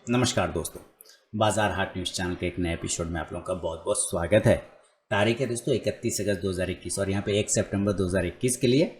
नमस्कार दोस्तों, बाजार हाट न्यूज़ चैनल के एक नए एपिसोड में आप लोगों का बहुत बहुत स्वागत है। तारीख है दोस्तों 31 अगस्त 2021 और यहाँ पे 1 सितंबर 2021 के लिए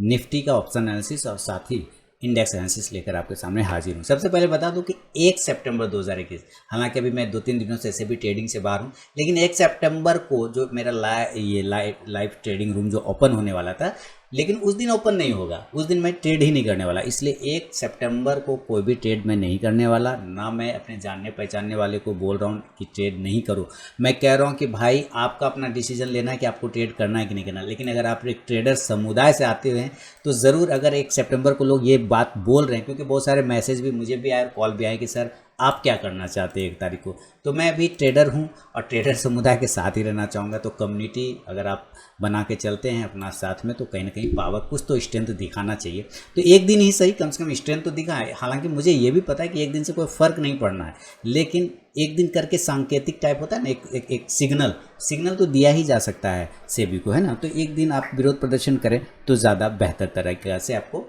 निफ्टी का ऑप्शन एनालिसिस और साथ ही इंडेक्स एनालिसिस लेकर आपके सामने हाजिर हूँ। सबसे पहले बता दूं कि 1 सितंबर 2021, हालांकि अभी मैं 2-3 दिनों से ऐसे भी ट्रेडिंग से बाहर हूँ, लेकिन 1 सितंबर को जो मेरा लाइव ट्रेडिंग रूम जो ओपन होने वाला था, लेकिन उस दिन ओपन नहीं होगा, उस दिन मैं ट्रेड ही नहीं करने वाला। इसलिए 1 सितंबर को कोई भी ट्रेड मैं नहीं करने वाला, ना मैं अपने जानने पहचानने वाले को बोल रहा हूँ कि ट्रेड नहीं करो। मैं कह रहा हूँ कि भाई आपका अपना डिसीजन लेना है कि आपको ट्रेड करना है कि नहीं करना। लेकिन अगर आप एक ट्रेडर समुदाय से आते हुए हैं तो ज़रूर, अगर 1 सितंबर को लोग ये बात बोल रहे हैं, क्योंकि बहुत सारे मैसेज भी मुझे भी आए और कॉल भी आए कि सर आप क्या करना चाहते हैं 1 तारीख को, तो मैं भी ट्रेडर हूं और ट्रेडर समुदाय के साथ ही रहना चाहूँगा। तो कम्युनिटी अगर आप बना के चलते हैं अपना साथ में, तो कहीं ना कहीं पावर कुछ तो स्ट्रेंथ दिखाना चाहिए। तो एक दिन ही सही, कम से कम स्ट्रेंथ तो दिखाए। हालांकि मुझे ये भी पता है कि एक दिन से कोई फ़र्क नहीं पड़ना है, लेकिन एक दिन करके सांकेतिक टाइप होता है ना, एक सिग्नल तो दिया ही जा सकता है सेबी को, है ना। तो एक दिन आप विरोध प्रदर्शन करें तो ज़्यादा बेहतर तरीके से आपको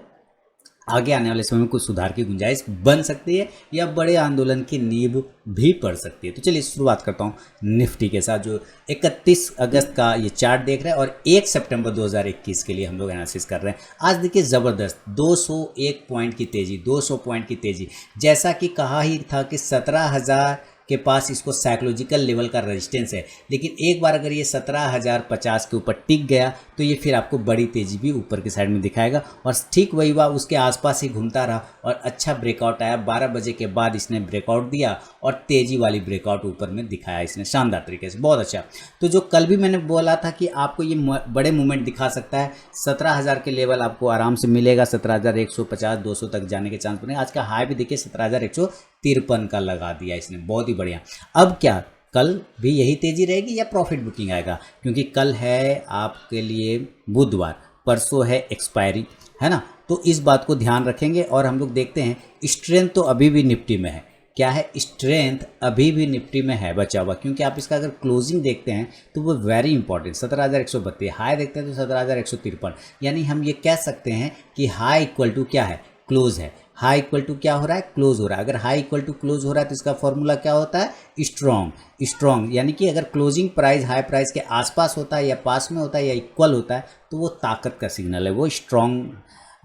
आगे आने वाले समय में कुछ सुधार की गुंजाइश बन सकती है या बड़े आंदोलन की नींव भी पड़ सकती है। तो चलिए शुरुआत करता हूँ निफ्टी के साथ, जो 31 अगस्त का ये चार्ट देख रहे हैं और 1 सितंबर 2021 के लिए हम लोग एनालिसिस कर रहे हैं। आज देखिए ज़बरदस्त 201 पॉइंट की तेज़ी, 200 पॉइंट की तेज़ी। जैसा कि कहा ही था कि 17,000 के पास इसको साइकोलॉजिकल लेवल का रेजिस्टेंस है, लेकिन एक बार अगर ये 17,050 के ऊपर टिक गया तो ये फिर आपको बड़ी तेज़ी भी ऊपर की साइड में दिखाएगा। और ठीक वही हुआ, उसके आसपास ही घूमता रहा और अच्छा ब्रेकआउट आया। 12 बजे के बाद इसने ब्रेकआउट दिया और तेज़ी वाली ब्रेकआउट ऊपर में दिखाया इसने शानदार तरीके से, बहुत अच्छा। तो जो कल भी मैंने बोला था कि आपको ये बड़े मूवमेंट दिखा सकता है, 17,000 के लेवल आपको आराम से मिलेगा, 17,150 200 तक जाने के चांस बने। आज का हाई भी देखिए 17,153 का लगा दिया इसने, बहुत ही बढ़िया। अब क्या कल भी यही तेज़ी रहेगी या प्रॉफिट बुकिंग आएगा? क्योंकि कल है आपके लिए बुधवार, परसों है एक्सपायरी, है ना। तो इस बात को ध्यान रखेंगे और हम लोग देखते हैं स्ट्रेंथ तो अभी भी निफ्टी में है। क्या है? स्ट्रेंथ अभी भी निफ्टी में है बचा हुआ, क्योंकि आप इसका अगर क्लोजिंग देखते हैं तो वो वेरी इंपॉर्टेंट 17,132, हाई देखते हैं तो 17,153। यानी हम ये कह सकते हैं कि हाई इक्वल टू क्या है? क्लोज है। हाई इक्वल टू क्या हो रहा है? क्लोज हो रहा है। अगर हाई इक्वल टू क्लोज हो रहा है तो इसका फॉर्मूला क्या होता है? स्ट्रॉन्ग। यानी कि अगर क्लोजिंग प्राइस हाई प्राइस के आसपास होता है या पास में होता है या इक्वल होता है तो वो ताकत का सिग्नल है, वो स्ट्रॉन्ग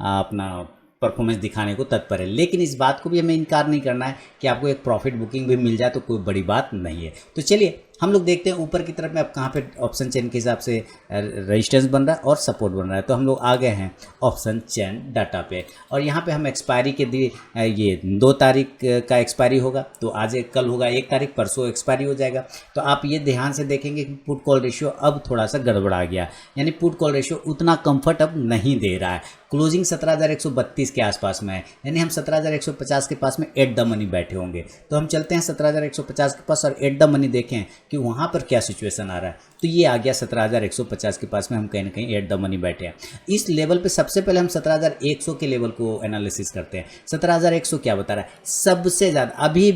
अपना परफॉर्मेंस दिखाने को तत्पर है। लेकिन इस बात को भी हमें इनकार नहीं करना है कि आपको एक प्रॉफिट बुकिंग भी मिल जाए तो कोई बड़ी बात नहीं है। तो चलिए हम लोग देखते हैं ऊपर की तरफ में अब कहाँ पे ऑप्शन चेन के हिसाब से रेजिस्टेंस बन रहा है और सपोर्ट बन रहा है। तो हम लोग आ गए हैं ऑप्शन चेन डाटा पे, और यहाँ पे हम एक्सपायरी के दिए ये 2 तारीख का एक्सपायरी होगा, तो आज कल होगा 1 तारीख, परसों एक्सपायरी हो जाएगा। तो आप ये ध्यान से देखेंगे कि पुट कॉल रेशियो अब थोड़ा सा गड़बड़ा गया, यानी पुट कॉल रेशियो उतना कंफर्ट अब नहीं दे रहा है। क्लोजिंग 17,132 के आसपास में है, यानी हम 17,150 के पास में एट द मनी बैठे होंगे। तो हम चलते हैं 17,150 के पास और एट द मनी देखें कि वहाँ पर क्या सिचुएशन आ रहा है। तो ये आ गया 17,150 के पास में, हम कहीं ना कहीं एट द मनी बैठे हैं। इस लेवल पे सबसे पहले हम 17,100 के लेवल को एनालिसिस करते हैं। 17,100 क्या बता रहा है? सबसे ज़्यादा अभी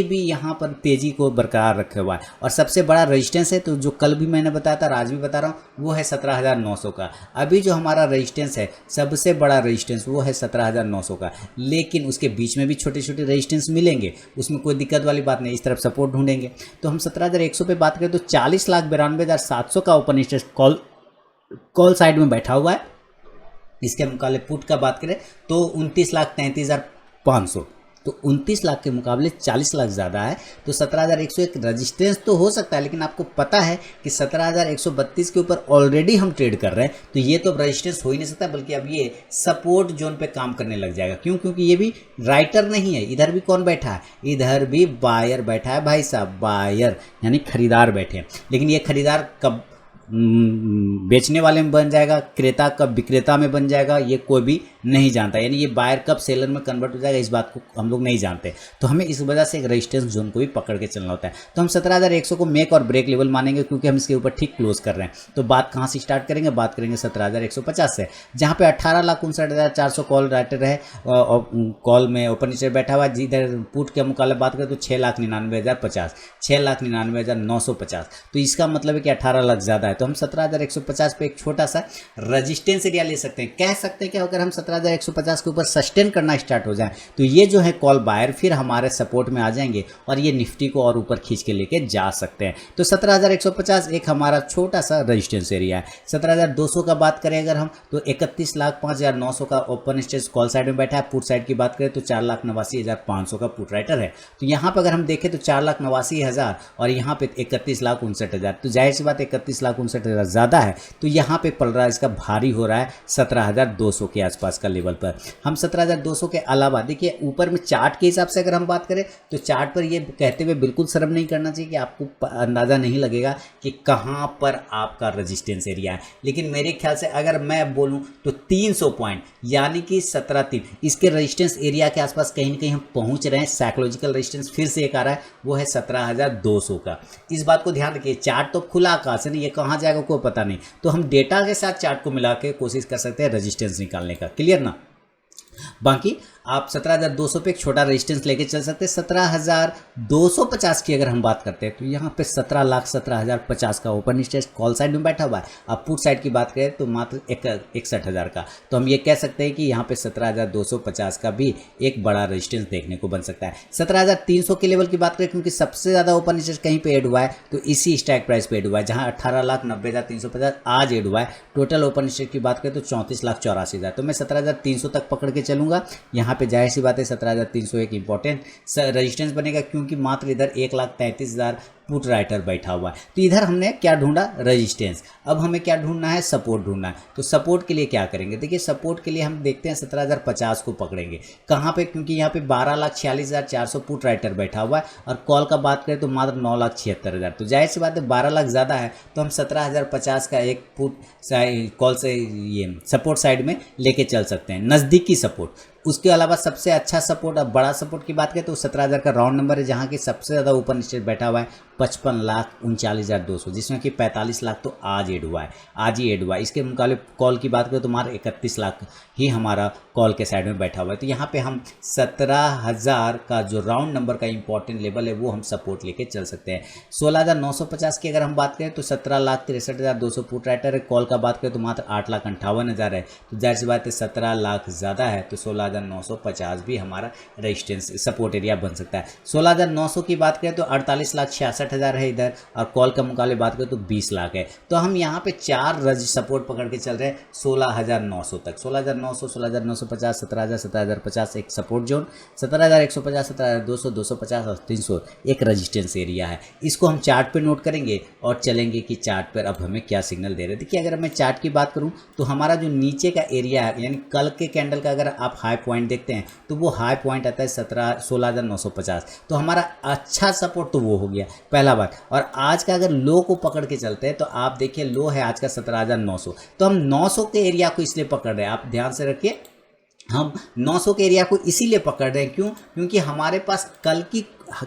भी यहाँ पर तेज़ी को बरकरार रखा हुआ है और सबसे बड़ा रेजिस्टेंस है, तो जो कल भी मैंने बताया था, आज भी बता रहा हूँ, वो है 17,900 का। अभी जो हमारा रेजिस्टेंस है, सबसे बड़ा रेजिस्टेंस वो है 17,900 का, लेकिन उसके बीच में भी छोटे छोटे रेजिस्टेंस मिलेंगे, उसमें कोई दिक्कत वाली बात नहीं। इस तरफ सपोर्ट ढूंढेंगे। तो हम 17,100 पे बात करें तो 40,92,700 का ओपन इंटरेस्ट कॉल साइड में बैठा हुआ है। इसके मुकाबले पुट का बात करें तो 29,33,500, तो 29 लाख के मुकाबले 40 लाख ज़्यादा है। तो 17,100 एक रजिस्टेंस तो हो सकता है, लेकिन आपको पता है कि 17,132 के ऊपर ऑलरेडी हम ट्रेड कर रहे हैं, तो ये तो रजिस्टेंस हो ही नहीं सकता, बल्कि अब ये सपोर्ट जोन पे काम करने लग जाएगा। क्यों? क्योंकि ये भी राइटर नहीं है। इधर भी कौन बैठा है? इधर भी बायर बैठा है भाई साहब, बायर यानी खरीदार बैठे हैं। लेकिन ये खरीदार कब बेचने वाले में बन जाएगा, क्रेता कब विक्रेता में बन जाएगा, ये कोई भी नहीं जानता। यानी ये बायर कब सेलर में कन्वर्ट हो जाएगा, इस बात को हम लोग नहीं जानते। तो हमें इस वजह से एक रेजिस्टेंस जोन को भी पकड़ के चलना होता है। तो हम 17,100 को मेक और ब्रेक लेवल मानेंगे, क्योंकि हम इसके ऊपर ठीक क्लोज कर रहे हैं। तो बात कहाँ से स्टार्ट करेंगे? बात करेंगे 17,150 से, जहाँ पे 18,59,400 कॉल राइटर है, कॉल में ओपन नीचे बैठा हुआ। जिधर पुट के मुकाबले बात करें तो 6,99,050, 6,99,950। तो इसका मतलब है कि 18 लाख ज़्यादा है। है, तो हम 17,150 पे एक छोटा सा रेजिस्टेंस एरिया ले सकते हैं। कह सकते हैं कि अगर हम 17,150 के ऊपर सस्टेन करना स्टार्ट हो जाए तो ये जो है कॉल बायर फिर हमारे सपोर्ट में आ जाएंगे और ये निफ्टी को और ऊपर खींच के लेके जा सकते हैं। तो 17,150 एक हमारा छोटा सा रेजिस्टेंस एरिया है। 17,200 का बात करें अगर हम तो 31,05,900 का ओपन स्टेज कॉल साइड में बैठा है। पुट साइड की बात करें तो 4,89,500 का पुट राइटर है। तो यहाँ पर अगर हम देखें तो 4,89,000 और यहाँ पे 31,59,000, तो जाहिर सी बात 31,59,000 ज़्यादा है। तो यहाँ पे पल रहा है इसका भारी हो रहा है 17,200 के आसपास का लेवल पर। हम 17,200 के अलावा देखिए ऊपर में चार्ट के हिसाब से अगर हम बात करें तो चार्ट पर ये कहते हुए बिल्कुल शर्म नहीं करना चाहिए कि आपको अंदाज़ा नहीं लगेगा कि कहाँ पर आपका रेजिस्टेंस एरिया है। लेकिन मेरे ख्याल से अगर मैं बोलूँ तो 300 पॉइंट यानी कि 17,300 इसके रेजिस्टेंस एरिया के आसपास कहीं ना कहीं हम पहुँच रहे हैं। साइकोलॉजिकल रेजिस्टेंस फिर से एक आ रहा है, वो है 17,200 का। इस बात को ध्यान रखिए, चार्ट तो खुला आकाश है नहीं, ये कहाँ जाएगा कोई पता नहीं। तो हम डेटा के साथ चार्ट को मिला के कोशिश कर सकते हैं रेजिस्टेंस निकालने का। क्लियर ना? बाकी आप 17,200 पे एक छोटा रेजिस्टेंस लेके चल सकते हैं। 17,250 की अगर हम बात करते हैं तो यहाँ पे 17,17,050 का ओपन स्टेज कॉल साइड में बैठा हुआ है। अब पुट साइड की बात करें तो मात्र 61,000 का। तो हम ये कह सकते हैं कि यहाँ पे 17,250 का भी एक बड़ा रेजिस्टेंस देखने को बन सकता है। 17,300 के लेवल की बात करें क्योंकि सबसे ज़्यादा ओपन स्टेज कहीं पे ऐड हुआ है तो इसी स्ट्राइक प्राइस पे ऐड हुआ है, जहाँ 18,90,350 आज ऐड हुआ है। टोटल ओपन स्टेज की बात करें तो 34,84,000। तो मैं 17,300 तक पकड़ के चलूंगा। यहाँ पे जाहिर सी बात है 17,300 एक इंपॉर्टेंट रेजिस्टेंस बनेगा क्योंकि मात्र इधर 1,33,000 पुट राइटर बैठा हुआ है। तो इधर हमने क्या ढूंढा? रेजिस्टेंस। अब हमें क्या ढूंढना है? सपोर्ट ढूंढना है। तो सपोर्ट के लिए क्या करेंगे? देखिए सपोर्ट के लिए हम देखते हैं 17,050 को पकड़ेंगे। कहाँ पे? क्योंकि यहाँ पे 12,46,400 पुट राइटर बैठा हुआ है और कॉल का बात करें तो मात्र 9,76,000। तो जाहिर सी बात है 12 लाख ज़्यादा है, तो हम 17,050 का एक पुट कॉल से ये सपोर्ट साइड में लेके चल सकते हैं, नज़दीकी सपोर्ट। उसके अलावा सबसे अच्छा सपोर्ट, अब बड़ा सपोर्ट की बात करें तो 17,000 का राउंड नंबर है, जहाँ की सबसे ज़्यादा ओपन स्टेज बैठा हुआ है 55,39,200, जिसमें कि 45 लाख तो आज ऐड हुआ है, आज ही ऐड हुआ है। इसके मुकाबले कॉल की बात करें तो मात्र 31 लाख ही हमारा कॉल के साइड में बैठा हुआ है। तो यहाँ पे हम 17,000 का जो राउंड नंबर का इंपॉर्टेंट लेवल है वो हम सपोर्ट लेके चल सकते हैं। 16,950 की अगर हम बात करें तो 17,63,200 पुट राइटर है। कॉल का बात करें तो मात्र 8,58,000 है। तो जाहिर सी बात है 17 लाख ज़्यादा है, तो 16,950 भी हमारा रेजिस्टेंस सपोर्ट एरिया बन सकता है। 16,900 की बात करें तो 48,66,000 है इधर, और कॉल का मुकाबले बात करें तो 20 लाख है। तो हम यहाँ पे 4 सपोर्ट पकड़ के चल रहे हैं 16,900 तक। 16,900, 16,950, 17,000, 17,050 एक सपोर्ट जोन, 17,150, 17,200, 250 और 300 एक रेजिस्टेंस एरिया है। इसको हम चार्ट पे नोट करेंगे और चलेंगे कि चार्ट पर अब हमें क्या सिग्नल दे रहे हैं। देखिए अगर मैं चार्ट की बात करूं तो हमारा जो नीचे का एरिया है, यानी कल के कैंडल का अगर आप हाई पॉइंट देखते हैं तो वो हाई पॉइंट आता है 16,950। तो हमारा अच्छा सपोर्ट तो वो हो गया पहला बात। और आज का अगर लो को पकड़ के चलते हैं तो आप देखिए लो है आज का 17,900। तो हम 900 के एरिया को इसलिए पकड़ रहे हैं, आप ध्यान से रखिए, हम 900 के एरिया को इसीलिए पकड़ रहे हैं। क्यों? क्योंकि हमारे पास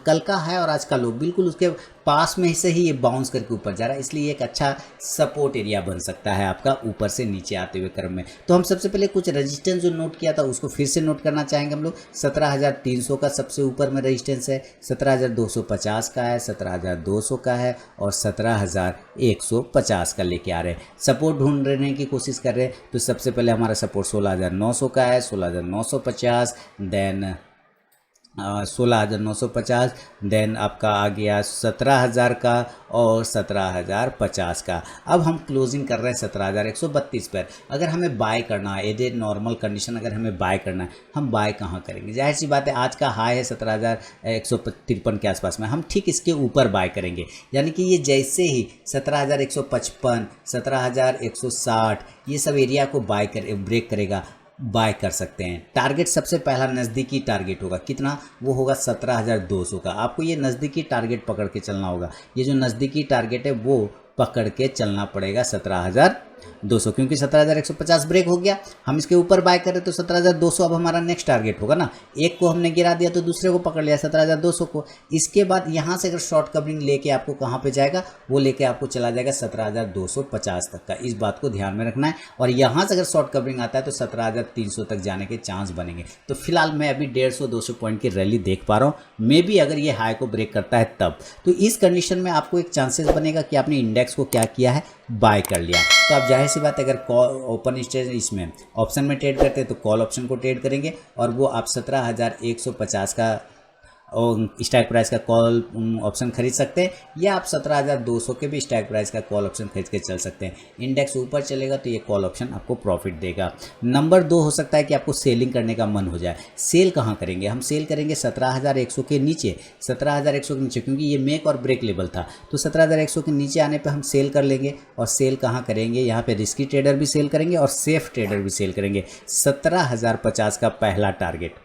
कल का है और आज का लो बिल्कुल उसके पास में से ही ये बाउंस करके ऊपर जा रहा है, इसलिए एक अच्छा सपोर्ट एरिया बन सकता है आपका ऊपर से नीचे आते हुए क्रम में। तो हम सबसे पहले कुछ रेजिस्टेंस जो नोट किया था उसको फिर से नोट करना चाहेंगे हम लोग। 17,300 का सबसे ऊपर में रेजिस्टेंस है, 17,250 का है, 17,200 का है और 17,150 का लेके आ रहे हैं। सपोर्ट ढूंढने की कोशिश कर रहे हैं। तो सबसे पहले हमारा सपोर्ट 16,900 का है, 16,950, देन 16,950, देन आपका आ गया 17,000 का और 17,050 का। अब हम क्लोजिंग कर रहे हैं 17,132 पर। अगर हमें बाय करना है एज ए नॉर्मल कंडीशन, अगर हमें बाय करना है, हम बाय कहाँ करेंगे? जाहिर सी बात है आज का हाई है 17,153 के आसपास में, हम ठीक इसके ऊपर बाय करेंगे। यानी कि ये जैसे ही 17,155, 17,160 ये सब एरिया को ब्रेक करेगा, बाय कर सकते हैं। टारगेट सबसे पहला नज़दीकी टारगेट होगा, कितना? वो होगा 17,200 का। आपको ये नज़दीकी टारगेट पकड़ के चलना होगा। ये जो नज़दीकी टारगेट है वो पकड़ के चलना पड़ेगा 17,200, क्योंकि 17,150 ब्रेक हो गया, हम इसके ऊपर बाय करें तो 17,200 अब हमारा नेक्स्ट टारगेट होगा ना। एक को हमने गिरा दिया तो दूसरे को पकड़ लिया 17,200 को। इसके बाद यहाँ से अगर शॉर्ट कवरिंग लेके आपको कहाँ पे जाएगा? वो लेके आपको चला जाएगा 17,250 तक का। इस बात को ध्यान में रखना है। और यहाँ से अगर शॉर्ट कवरिंग आता है तो 17,300 तक जाने के चांस बनेंगे। तो फिलहाल मैं अभी 150-200 पॉइंट की रैली देख पा रहा हूँ। मे बी अगर ये हाई को ब्रेक करता है तब, तो इस कंडीशन में आपको एक चांसेस बनेगा कि आपने इंडेक्स को क्या किया है, बाय कर लिया। तो आप जाहिर सी बात है, अगर कॉल ओपन स्टेज इसमें ऑप्शन में ट्रेड करते हैं तो कॉल ऑप्शन को ट्रेड करेंगे और वो आप 17,150 का स्ट्राइक प्राइस का कॉल ऑप्शन खरीद सकते हैं, या आप 17,200 के भी स्ट्राइक प्राइस का कॉल ऑप्शन खरीद के चल सकते हैं। इंडेक्स ऊपर चलेगा तो ये कॉल ऑप्शन आपको प्रॉफिट देगा। नंबर 2 हो सकता है कि आपको सेलिंग करने का मन हो जाए। सेल कहाँ करेंगे? हम सेल करेंगे 17,100 के नीचे, 17,100 के नीचे, क्योंकि ये मेक और ब्रेक लेवल था। तो 17,100 के नीचे आने पर हम सेल कर लेंगे। और सेल कहाँ करेंगे? यहाँ पे रिस्की ट्रेडर भी सेल करेंगे और सेफ ट्रेडर भी सेल करेंगे। 17,050 का पहला टारगेट,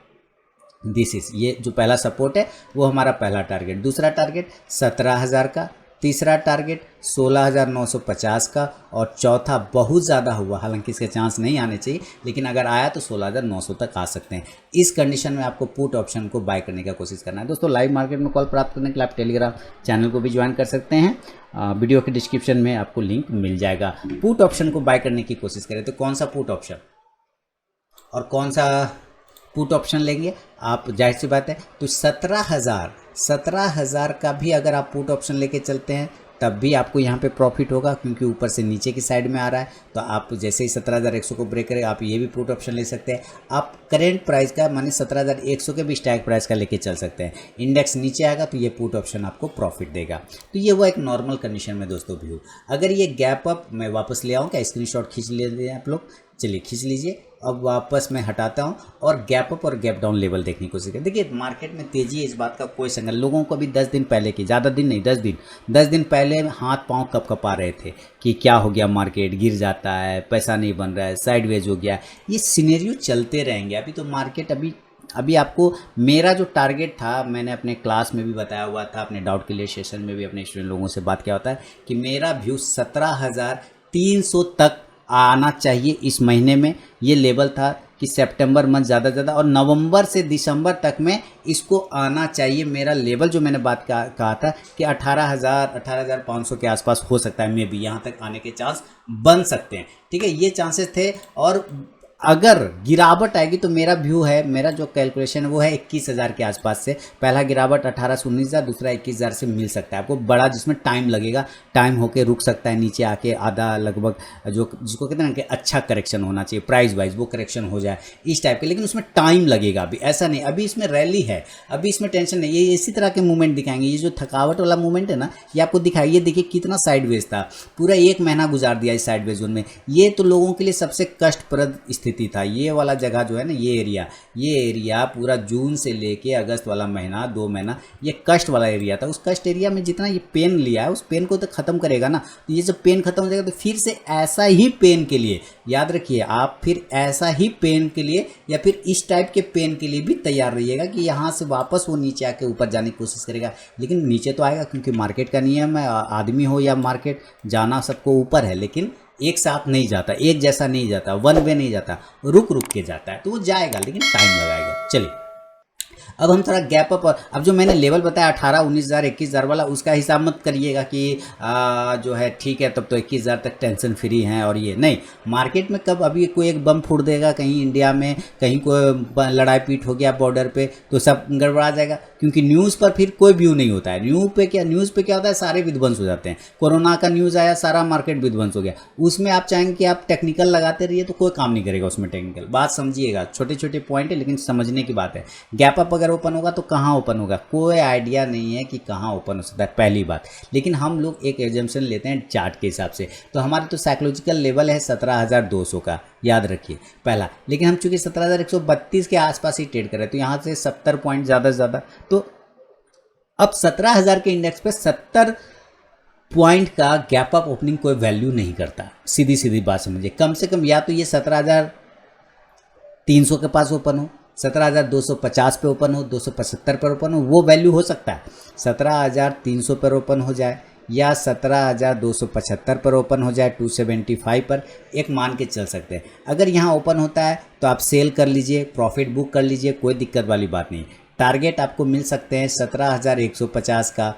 दिस इज, ये जो पहला सपोर्ट है वो हमारा पहला टारगेट। दूसरा टारगेट 17,000 का, तीसरा टारगेट 16,950 का, और चौथा बहुत ज़्यादा हुआ, हालांकि इसके चांस नहीं आने चाहिए, लेकिन अगर आया तो 16,900 तक आ सकते हैं। इस कंडीशन में आपको पुट ऑप्शन को बाय करने का कोशिश करना है। दोस्तों, लाइव मार्केट में कॉल प्राप्त करने के लिए आप टेलीग्राम चैनल को भी ज्वाइन कर सकते हैं। वीडियो के डिस्क्रिप्शन में आपको लिंक मिल जाएगा। पुट ऑप्शन को बाय करने की कोशिश करें तो कौन सा पुट ऑप्शन और कौन सा पुट ऑप्शन लेंगे आप? जाहिर सी बात है, तो 17,000 का भी अगर आप पुट ऑप्शन लेके चलते हैं तब भी आपको यहाँ पे प्रॉफिट होगा, क्योंकि ऊपर से नीचे की साइड में आ रहा है। तो आप जैसे ही 17,100 को ब्रेक करें, आप ये भी पुट ऑप्शन ले सकते हैं। आप करेंट प्राइस का माने 17,100 के भी स्ट्राइक प्राइस का लेके चल सकते हैं। इंडेक्स नीचे आएगा तो ये पुट ऑप्शन आपको प्रॉफिट देगा। तो ये वो एक नॉर्मल कंडीशन में दोस्तों व्यू। अगर ये गैप अप मैं वापस ले आऊँ क्या? स्क्रीनशॉट खींच लेते हैं आप लोग, चलिए खींच लीजिए। अब वापस मैं हटाता हूं और गैप अप और गैप डाउन लेवल देखने की कोशिश करें। देखिए, मार्केट में तेजी है, इस बात का कोई संगल। लोगों को भी 10 दिन पहले की, ज़्यादा दिन नहीं, 10 दिन पहले हाथ पांव कपकपा रहे थे कि क्या हो गया, मार्केट गिर जाता है, पैसा नहीं बन रहा है, साइडवेज हो गया। ये सिनेरियो चलते रहेंगे। अभी तो मार्केट अभी आपको, मेरा जो टारगेट था, मैंने अपने क्लास में भी बताया हुआ था, अपने डाउट क्लियर सेशन में भी अपने स्टूडेंट लोगों से बात किया होता है कि मेरा व्यू 17,300 तक आना चाहिए इस महीने में। ये लेवल था कि सितंबर मंथ ज़्यादा और नवंबर से दिसंबर तक में इसको आना चाहिए। मेरा लेवल जो मैंने बात कहा था कि 18,500 के आसपास हो सकता है, मे बी यहाँ तक आने के चांस बन सकते हैं। ठीक है, ये चांसेस थे। और अगर गिरावट आएगी तो मेरा व्यू है, मेरा जो कैलकुलेशन है वो है 21,000 के आसपास से। पहला गिरावट 18 से 19,000, दूसरा 21,000 से मिल सकता है आपको बड़ा, जिसमें टाइम लगेगा, टाइम होके रुक सकता है नीचे आके आधा लगभग, जो जिसको कहते हैं ना कि अच्छा करेक्शन होना चाहिए प्राइस वाइज, वो करेक्शन हो जाए इस टाइप के, लेकिन उसमें टाइम लगेगा। अभी ऐसा नहीं, अभी इसमें रैली है, अभी इसमें टेंशन नहीं। ये इसी तरह के मूवमेंट दिखाएंगे। ये जो थकावट वाला मूवमेंट है ना, ये आपको दिखाइए। देखिए कितना साइडवेज था, पूरा 1 महीना गुजार दिया इस साइडवेज जोन में। ये तो लोगों के लिए सबसे कष्टप्रद स्थिति था। ये वाला जगह जो है ना, ये एरिया पूरा जून से लेके अगस्त वाला महीना, 2 महीना, ये कष्ट वाला एरिया था। उस कष्ट एरिया में जितना ये पेन लिया है, उस पेन को तो खत्म करेगा ना। तो ये जब पेन खत्म हो जाएगा तो फिर से ऐसा ही पेन के लिए, याद रखिए आप, फिर ऐसा ही पेन के लिए या फिर इस टाइप के पेन के लिए भी तैयार रहिएगा कि यहाँ से वापस वो नीचे आके ऊपर जाने की कोशिश करेगा। लेकिन नीचे तो आएगा, क्योंकि मार्केट का नियम है, आदमी हो या मार्केट, जाना सबको ऊपर है, लेकिन एक साथ नहीं जाता, एक जैसा नहीं जाता, वन वे नहीं जाता, रुक के जाता है। तो वो जाएगा लेकिन टाइम लगाएगा। चलिए, अब हम थोड़ा गैप अप, अब जो मैंने लेवल बताया 18, 19,000, 21,000 वाला, उसका हिसाब मत करिएगा कि जो है ठीक है तब तो 21,000 तक टेंशन फ्री हैं। और ये नहीं, मार्केट में कब अभी कोई एक बम फूट देगा कहीं इंडिया में, कहीं कोई लड़ाई पीट हो गया बॉर्डर पे, तो सब गड़बड़ा जाएगा। क्योंकि न्यूज़ पर फिर कोई व्यू नहीं होता है। न्यूज़ पे क्या होता है, सारे विध्वंस हो जाते हैं। कोरोना का न्यूज़ आया, सारा मार्केट विध्वंस हो गया। उसमें आप चाहेंगे कि आप टेक्निकल लगाते रहिए तो कोई काम नहीं करेगा उसमें। टेक्निकल बात समझिएगा, छोटे छोटे पॉइंट है लेकिन समझने की बात है। गैप अप अगर ओपन होगा तो कहाँ ओपन होगा, कोई आइडिया नहीं है कि कहाँ ओपन हो सकता है, पहली बात। लेकिन हम लोग एक एजम्पशन लेते हैं चार्ट के हिसाब से। तो हमारा तो साइकोलॉजिकल लेवल है 17,200 का, याद रखिए पहला। लेकिन हम चूंकि 17,132 के आसपास ही ट्रेड कर रहे हैं, तो यहाँ से 70 पॉइंट ज़्यादा। तो अब 17,000 के इंडेक्स पे 70 पॉइंट का गैप अप ओपनिंग कोई वैल्यू नहीं करता। सीधी बात समझिए। कम से कम या तो ये 17,300 के पास ओपन हो, 17,250 पे ओपन हो, 275 पर ओपन हो, वो वैल्यू हो सकता है। 17,300 पर ओपन हो जाए या 17,275 पर ओपन हो जाए, 275 पर, एक मान के चल सकते हैं। अगर यहाँ ओपन होता है तो आप सेल कर लीजिए, प्रॉफिट बुक कर लीजिए, कोई दिक्कत वाली बात नहीं। टारगेट आपको मिल सकते हैं 17,150 का,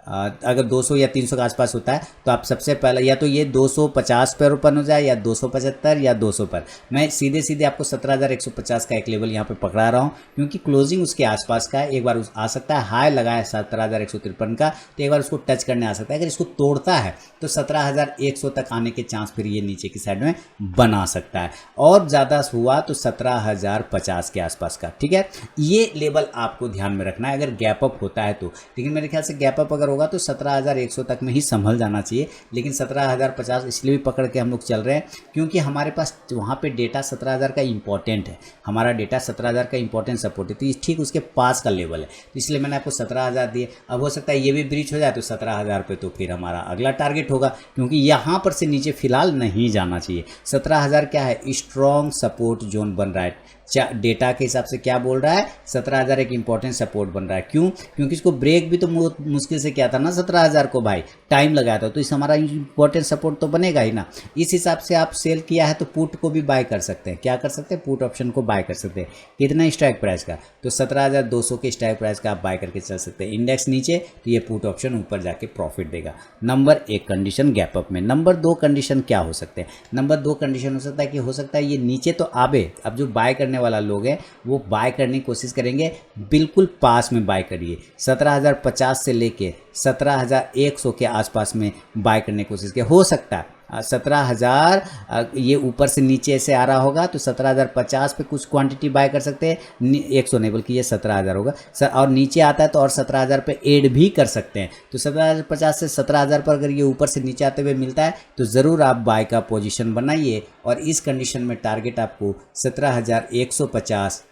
अगर 200 या 300 के आसपास होता है तो आप सबसे पहले या तो ये 250 पर ओपन हो जाए या 275 या 200 पर। मैं सीधे सीधे आपको 17,150 का एक लेवल यहाँ पे पकड़ा रहा हूँ क्योंकि क्लोजिंग उसके आसपास का है। एक बार आ सकता है, हाई लगा है 17,153 का, तो एक बार उसको टच करने आ सकता है। अगर इसको तोड़ता है तो 17,100 तक आने के चांस फिर ये नीचे की साइड में बना सकता है, और ज़्यादा हुआ तो 17,050 के आसपास का। ठीक है, ये लेवल आपको ध्यान में रखना है अगर गैप अप होता है तो। लेकिन मेरे ख्याल से गैप अप अगर होगा तो 17,100 तक में ही संभल जाना चाहिए। लेकिन 17,050 इसलिए भी पकड़ के हम लोग चल रहे हैं क्योंकि हमारे पास वहाँ पे डेटा 17,000 का इंपॉर्टेंट है, हमारा डेटा 17,000 का इंपॉर्टेंट सपोर्ट है, तो ठीक उसके पास का लेवल है, तो इसलिए मैंने आपको 17,000 दिए। अब हो सकता है ये भी ब्रीच हो जाए तो 17,000 पे तो फिर हमारा अगला टारगेट होगा, क्योंकि यहाँ पर से नीचे फिलहाल नहीं जाना चाहिए। 17,000 क्या है, स्ट्रॉन्ग सपोर्ट जोन बन रहा है। डेटा के हिसाब से क्या बोल रहा है, 17,000 एक इंपॉर्टेंट सपोर्ट बन रहा है। क्यों? क्योंकि इसको ब्रेक भी तो मुश्किल से किया था ना 17,000 को भाई, टाइम लगाया था, तो इस हमारा इंपॉर्टेंट सपोर्ट तो बनेगा ही ना। इस हिसाब से आप सेल किया है तो पुट को भी बाय कर सकते हैं। क्या कर सकते हैं, पुट ऑप्शन को बाय कर सकते हैं। कितना स्ट्राइक प्राइस का, तो 17,200 के स्ट्राइक प्राइस का आप बाय करके चल सकते हैं। इंडेक्स नीचे तो ये पुट ऑप्शन ऊपर जाके प्रॉफिट देगा। नंबर 1 कंडीशन गैप अप में। नंबर 2 कंडीशन क्या हो सकते हैं, नंबर 2 कंडीशन हो सकता है कि हो सकता है ये नीचे तो आवे, अब जो बाय करने वाला लोग हैं वो बाय करने की कोशिश करेंगे, बिल्कुल पास में बाय करिए। 17,050 से लेके 17,100 के आसपास में बाय करने की कोशिश करिए। हो सकता है 17,000 ये ऊपर से नीचे से आ रहा होगा तो 17,050 पे कुछ क्वांटिटी बाय कर सकते हैं। 100 नहीं बल्कि ये 17,000 होगा और नीचे आता है तो और 17,000 पे ऐड भी कर सकते हैं। तो 17,050 से 17,000 पर अगर ये ऊपर से नीचे आते हुए मिलता है तो ज़रूर आप बाय का पोजीशन बनाइए, और इस कंडीशन में टारगेट आपको 17,150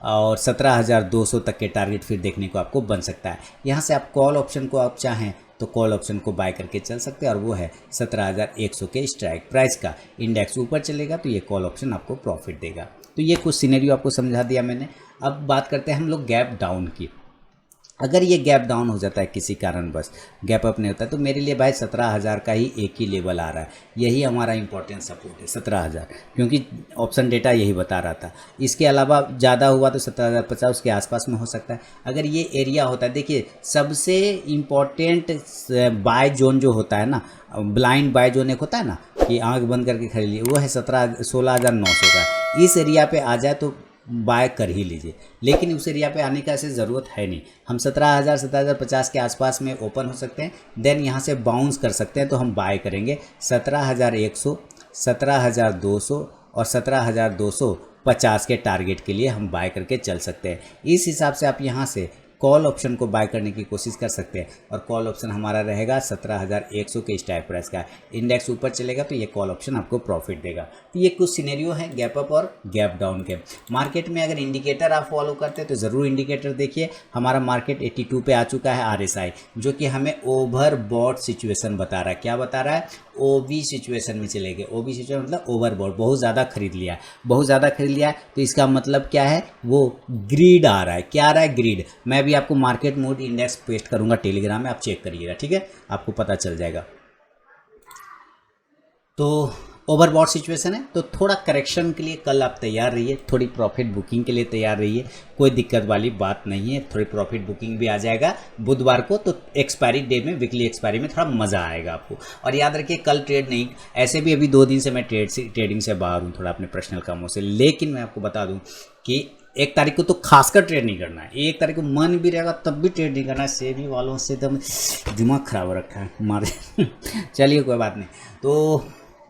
और 17,200 तक के टारगेट फिर देखने को आपको बन सकता है। यहाँ से आप कॉल ऑप्शन को आप चाहें तो कॉल ऑप्शन को बाय करके चल सकते हैं, और वो है 17,100 के स्ट्राइक प्राइस का। इंडेक्स ऊपर चलेगा तो ये कॉल ऑप्शन आपको प्रॉफिट देगा। तो ये कुछ सिनेरियो आपको समझा दिया मैंने। अब बात करते हैं हम लोग गैप डाउन की। अगर ये गैप डाउन हो जाता है किसी कारणवश, गैप अप नहीं होता, तो मेरे लिए भाई 17,000 का ही एक ही लेवल आ रहा है, यही हमारा इंपॉर्टेंट सपोर्ट है 17,000, क्योंकि ऑप्शन डेटा यही बता रहा था। इसके अलावा ज़्यादा हुआ तो 17,050 के आसपास में हो सकता है। अगर ये एरिया होता है, देखिए सबसे इम्पॉर्टेंट बाय जोन जो होता है ना, ब्लाइंड बाय जोन एक होता है ना कि आँख बंद करके खरीद लिए, वो है 16,900 का। इस एरिया पे आ जाए तो बाय कर ही लीजिए, लेकिन उस एरिया पे आने का ऐसे ज़रूरत है नहीं। हम 17,000 17,050 के आसपास में ओपन हो सकते हैं, देन यहाँ से बाउंस कर सकते हैं, तो हम बाय करेंगे 17,100, 17,200 और 17,250 के टारगेट के लिए हम बाय करके चल सकते हैं। इस हिसाब से आप यहाँ से कॉल ऑप्शन को बाय करने की कोशिश कर सकते हैं, और कॉल ऑप्शन हमारा रहेगा 17,100 के स्ट्राइक प्राइस का। इंडेक्स ऊपर चलेगा तो ये कॉल ऑप्शन आपको प्रॉफिट देगा। तो ये कुछ सिनेरियो है गैप अप और गैप डाउन के। मार्केट में अगर इंडिकेटर आप फॉलो करते हैं तो ज़रूर इंडिकेटर देखिए। हमारा मार्केट 82 पे आ चुका है RSI, जो कि हमें ओवरबॉट सिचुएशन बता रहा है। क्या बता रहा है, ओवी सिचुएशन में चले गए। ओवी सिचुएशन मतलब ओवरबॉट, बहुत ज़्यादा खरीद लिया, बहुत ज़्यादा खरीद लिया। तो इसका मतलब क्या है, वो ग्रीड आ रहा है। क्या आ रहा है, ग्रीड। मैं भी आपको मार्केट मोड इंडेक्स पेस्ट करूंगा टेलीग्राम में, आप चेक करिएगा, ठीक है, आपको पता चल जाएगा। तो ओवरबॉट सिचुएशन है, तो थोड़ा करेक्शन के लिए कल आप तैयार रहिए, थोड़ी प्रॉफिट बुकिंग के लिए तैयार रहिए। कोई दिक्कत वाली बात नहीं है, थोड़ी प्रॉफिट बुकिंग भी आ जाएगा बुधवार को। तो एक्सपायरी डे में, वीकली एक्सपायरी में थोड़ा मज़ा आएगा आपको। और याद रखिए कल ट्रेड नहीं, ऐसे भी अभी 2 दिन से मैं ट्रेडिंग से बाहर हूँ, थोड़ा अपने पर्सनल कामों से। लेकिन मैं आपको बता दूँ कि 1 तारीख को तो खासकर ट्रेड नहीं करना है। 1 तारीख को मन भी रहेगा तब भी ट्रेड नहीं करना है। सेबी वालों से एकदम दिमाग खराब रखा है हमारे। चलिए कोई बात नहीं। तो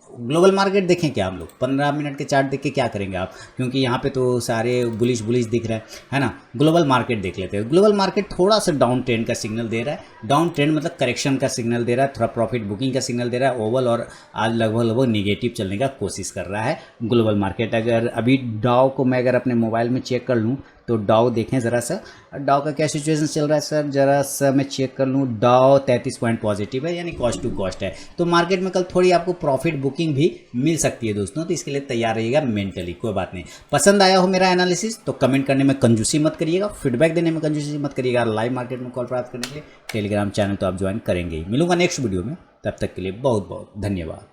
ग्लोबल मार्केट देखें क्या हम लोग, 15 मिनट के चार्ट देख के क्या करेंगे आप, क्योंकि यहाँ पे तो सारे बुलिश दिख रहे है ना। ग्लोबल मार्केट देख लेते हैं। ग्लोबल मार्केट थोड़ा सा डाउन ट्रेंड का सिग्नल दे रहा है। डाउन ट्रेंड मतलब करेक्शन का सिग्नल दे रहा है, थोड़ा प्रॉफिट बुकिंग का सिग्नल दे रहा है ओवल, और आज लगभग निगेटिव चलने का कोशिश कर रहा है ग्लोबल मार्केट। अगर अभी डाउ को मैं अगर अपने मोबाइल में चेक कर लूँ तो डाउ देखें ज़रा सा, डाउ का क्या सिचुएशन चल रहा है सर, ज़रा सा मैं चेक कर लूँ। डाउ 33 पॉइंट पॉजिटिव है, यानी कॉस्ट टू कॉस्ट है। तो मार्केट में कल थोड़ी आपको प्रॉफिट बुकिंग भी मिल सकती है दोस्तों, तो इसके लिए तैयार रहिएगा मेंटली। कोई बात नहीं, पसंद आया हो मेरा एनालिसिस तो कमेंट करने में कंजूसी मत करिएगा, फीडबैक देने में कंजूसी मत करिएगा। लाइव मार्केट में कॉल प्राप्त करने के लिए टेलीग्राम चैनल तो आप ज्वाइन करेंगे ही। मिलूंगा नेक्स्ट वीडियो में, तब तक के लिए बहुत बहुत धन्यवाद।